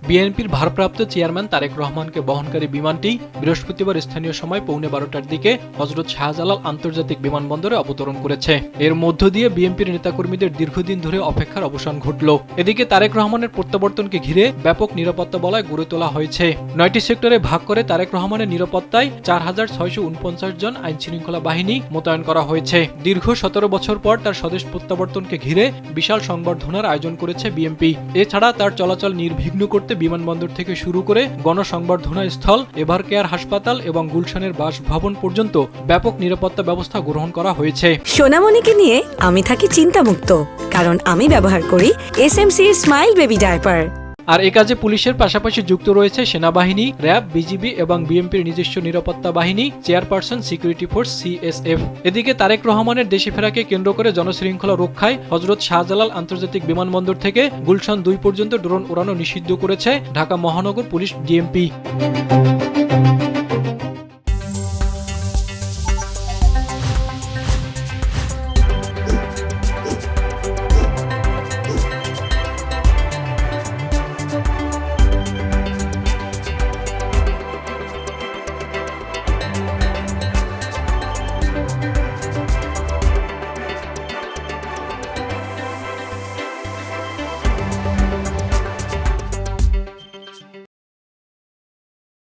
বিএনপির ভারপ্রাপ্ত চেয়ারম্যান তারেক রহমানকে বহনকারী বিমানটি বৃহস্পতিবার স্থানীয় সময় পৌনে 12টার দিকে হযরত শাহজালাল আন্তর্জাতিক বিমানবন্দরে অবতরণ করেছে। এর মধ্য দিয়ে বিএনপির নেতাকর্মীদের দীর্ঘদিন ধরে অপেক্ষার অবসান ঘটল। এদিকে তারেক রহমানের প্রত্যাবর্তনকে ঘিরে ব্যাপক নিরাপত্তা বলয় গড়ে তোলা হয়েছে। 9টি সেক্টরে ভাগ করে তারেক রহমানের নিরাপত্তায় 4649 জন আইনশৃঙ্খলা বাহিনী মোতায়েন করা হয়েছে। দীর্ঘ 17 বছর পর তার স্বদেশ প্রত্যাবর্তনকে ঘিরে বিশাল সংবর্ধনার আয়োজন করেছে বিএনপি। এছাড়া তার চলাচল নির্বিঘ্ন করতে বিমানবন্দর থেকে শুরু করে গণসংবর্ধনা স্থল, এভার কেয়ার হাসপাতাল এবং গুলশানের বাসভবন পর্যন্ত ব্যাপক নিরাপত্তা ব্যবস্থা গ্রহণ করা হয়েছে। সোনামণিকে নিয়ে আমি থাকি চিন্তামুক্ত, কারণ আমি ব্যবহার করি SMC এর স্মাইল বেবি ডায়পার। আর এ কাজে পুলিশের পাশাপাশি যুক্ত রয়েছে সেনাবাহিনী, র্যাব, বিজিবি এবং বিএনপির নিজস্ব নিরাপত্তা বাহিনী, চেয়ারপারসন সিকিউরিটি ফোর্স CSF। এদিকে তারেক রহমানের দেশে ফেরাকে কেন্দ্র করে জনশৃঙ্খলা রক্ষায় হযরত শাহজালাল আন্তর্জাতিক বিমানবন্দর থেকে গুলশান 2 পর্যন্ত ড্রোন ওড়ানো নিষিদ্ধ করেছে ঢাকা মহানগর পুলিশ DMP।